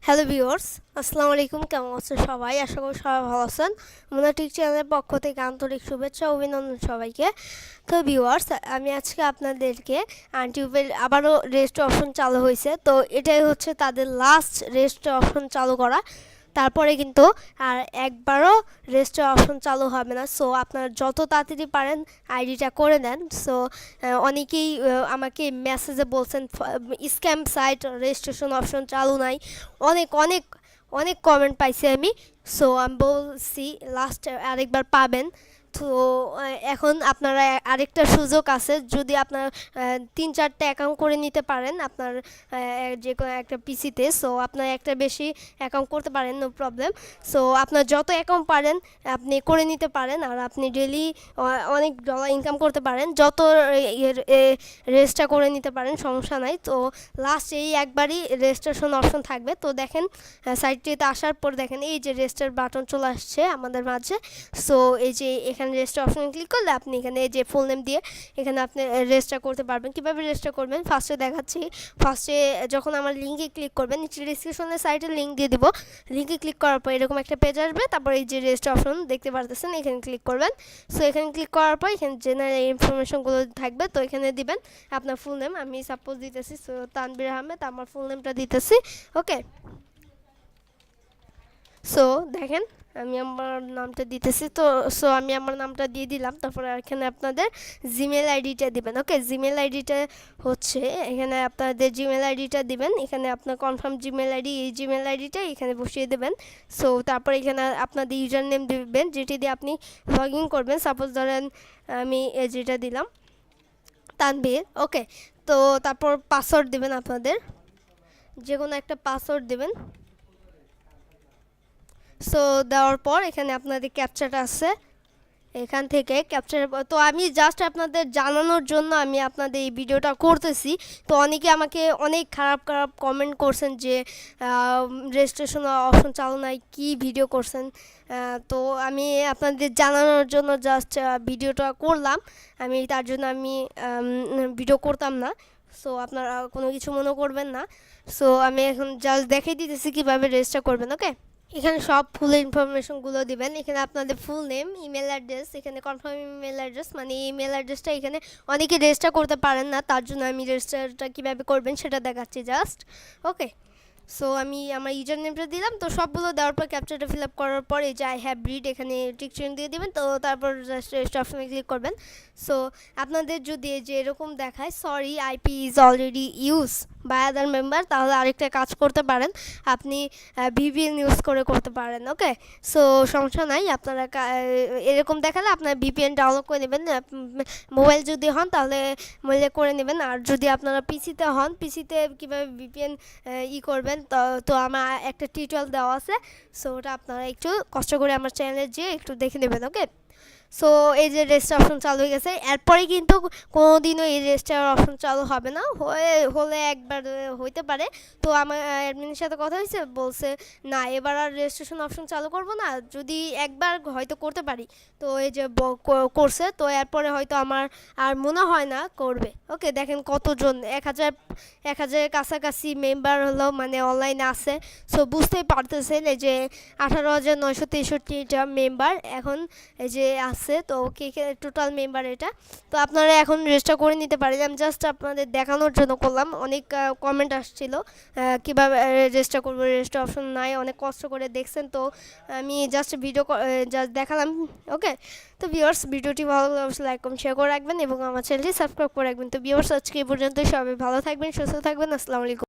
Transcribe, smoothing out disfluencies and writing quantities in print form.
Hello viewers, আসসালামু আলাইকুম। কেমন আছেন সবাই? আশা করি সবাই ভালো আছেন। মোনাটিক চ্যানেলের পক্ষ থেকে আন্তরিক শুভেচ্ছা ও অভিনন্দন সবাইকে। তো ভিউয়ার্স, আমি আজকে আপনাদেরকে ইউটিউবের আবারও রেজিস্টার অপশন চালু হয়েছে। তো এটাই হচ্ছে তাদের লাস্ট রেজিস্টার অপশন চালু করা। তারপরে কিন্তু আর একবারও রেজিস্টার অপশন চালু হবে না। সো আপনারা যত তাড়াতাড়ি পারেন আইডিটা করে নেন। সো অনেকেই আমাকে মেসেজে বলছেন স্ক্যাম সাইট রেজিস্ট্রেশন অপশন চালু নাই। অনেক অনেক অনেক কমেন্ট পাইছি আমি। সো আমি বলছি লাস্ট আরেকবার পাবেন। তো এখন আপনারা আরেকটা সুযোগ আছে, যদি আপনার 3-4টা অ্যাকাউন্ট করে নিতে পারেন আপনার যে কোনো একটা পিসিতে। সো আপনার একটা বেশি অ্যাকাউন্ট করতে পারেন, নো প্রবলেম। সো আপনার যত অ্যাকাউন্ট পারেন আপনি করে নিতে পারেন, আর আপনি ডেলি অনেক ডলার ইনকাম করতে পারেন। যত রেজিস্টার করে নিতে পারেন, সমস্যা নাই। তো লাস্ট এই একবারই রেজিস্ট্রেশন অপশন থাকবে। তো দেখেন সাইটটিতে আসার পর দেখেন এই যে রেজিস্টার বাটন চলে আসছে আমাদের মাঝে। সো এই যে এখানে রেজিস্টার অপশন ক্লিক করলে আপনি এখানে এই যে ফুল নেম দিয়ে এখানে আপনি রেজিস্টার করতে পারবেন। কীভাবে রেজিস্টার করবেন ফার্স্টে দেখাচ্ছি। ফার্স্টে যখন আমার লিঙ্কে ক্লিক করবেন, নিচে ডিসক্রিপশনের সাইটের লিঙ্ক দিয়ে দিব। লিঙ্কে ক্লিক করার পর এরকম একটা পেজ আসবে। তারপর এই যে রেজিস্টার অপশন দেখতে পারতেছেন, এখানে ক্লিক করবেন। সো এখানে ক্লিক করার পর এখানে জেনারেল ইনফরমেশনগুলো থাকবে। তো এখানে দিবেন আপনার ফুল নেম। আমি সাপোজ দিতেছি তানবীর আহমেদ, আমার ফুল নেমটা দিতেছি। ওকে, সো দেখেন আমি আমার নামটা দিতেছি। তো আমি আমার নামটা দিয়ে দিলাম। তারপরে এখানে আপনাদের জিমেল আইডিটা দিবেন। ওকে, জিমেল আইডিটা হচ্ছে এখানে আপনাদের জিমেল আইডিটা দিবেন। এখানে আপনার কনফার্ম জিমেল আইডি, এই জিমেল আইডিটা এখানে বসিয়ে দেবেন। সো তারপরে এখানে আপনাদের ইউজার নেম দিবেন, যেটি দিয়ে আপনি লগ ইন করবেন। সাপোজ ধরেন আমি যেটা দিলাম তানবীর। ওকে, তো তারপর পাসওয়ার্ড দিবেন, আপনাদের যে কোনো একটা পাসওয়ার্ড দিবেন। সো দেওয়ার পর এখানে আপনাদের ক্যাপচাটা আছে, এখান থেকে ক্যাপচার। তো আমি জাস্ট আপনাদের জানানোর জন্য আমি আপনাদের এই ভিডিওটা করতেছি। তো অনেকে আমাকে অনেক খারাপ খারাপ কমেন্ট করছেন যে রেজিস্ট্রেশন অপশন চালু নাই, কী ভিডিও করছেন। তো আমি আপনাদের জানানোর জন্য জাস্ট ভিডিওটা করলাম। আমি তার জন্য আমি ভিডিও করতাম না। সো আপনারা কোনো কিছু মনে করবেন না। সো আমি এখন জাস্ট দেখিয়ে দিতেছি কীভাবে রেজিস্টার করবেন। ওকে, এখানে সব ফুল ইনফরমেশনগুলো দিবেন। এখানে আপনাদের ফুল নেম, ইমেল অ্যাড্রেস, এখানে কনফার্ম ইমেল অ্যাড্রেস, মানে ইমেল অ্যাড্রেসটা এখানে অনেকে রেজিস্টার করতে পারেন না, তার জন্য আমি রেজিস্টারটা কীভাবে করবেন সেটা দেখাচ্ছি জাস্ট। ওকে, সো আমি আমার ইউজার নেমটা দিলাম। তো সবগুলো দেওয়ার পর ক্যাপচারটা ফিল আপ করার পর এই যে আই হ্যাভ রিড এখানে টিক চিহ্ন দিয়ে দেবেন। তো তারপর জাস্ট রেজিস্টার অপশনে ক্লিক করবেন। সো আপনাদের যদি যে এরকম দেখায় sorry IP is already use by other member, তাহলে আরেকটা কাজ করতে পারেন, আপনি ভিপিএন ইউজ করে করতে পারেন। ওকে, সো সমস্যা নাই। আপনারা এরকম দেখালে আপনার ভিপিএন ডাউনলোড করে নেবেন। মোবাইল যদি হন তাহলে মোবাইলে করে নেবেন, আর যদি আপনারা পিসিতে হন, পিসিতে কীভাবে ভিপিএন করবেন তো আমার একটা টিউটোরিয়াল দেওয়া আছে। সো ওটা আপনারা একটু কষ্ট করে আমার চ্যানেলে যেয়ে একটু দেখে নেবেন। ওকে, সো এই যে রেজিস্টার অপশন চালু হয়ে গেছে। এরপরে কিন্তু কোনোদিনও এই রেজিস্টার অপশন চালু হবে না, হলে একবার হইতে পারে। তো আমার অ্যাডমিনের সাথে কথা হয়েছে, বলছে না এবার আর রেজিস্ট্রেশন অপশন চালু করব না, যদি একবার হয়তো করতে পারি। তো এই যে করছে, তো এরপরে হয়তো আমার আর মনে হয় না করবে। ওকে, দেখেন কতজন 1000 কাছাকাছি মেম্বার হলো মানে অনলাইনে আছে। সো বুঝতেই পারতেছেন এই যে 18,963টা মেম্বার এখন এই যে আছে। তো ওকে, টোটাল মেম্বার এটা। তো আপনারা এখন রেজিস্টার করে নিতে পারেন। আমি জাস্ট আপনাদের দেখানোর জন্য করলাম। অনেক কমেন্ট আসছিল কীভাবে রেজিস্টার করবো, রেজিস্টার অপশন নাই, অনেক কষ্ট করে দেখছেন। তো আমি জাস্ট জাস্ট দেখালাম। ওকে, তো ভিউয়ার্স ভিডিওটি ভালো লাগলে অবশ্যই লাইক কমেন্ট শেয়ার করে রাখবেন এবং আমার চ্যানেলটি সাবস্ক্রাইব করে রাখবেন। তো ভিউয়ার্স আজকে এই পর্যন্ত, সবাই ভালো থাকবেন, সুস্থ থাকবেন। আসসালামু আলাইকুম।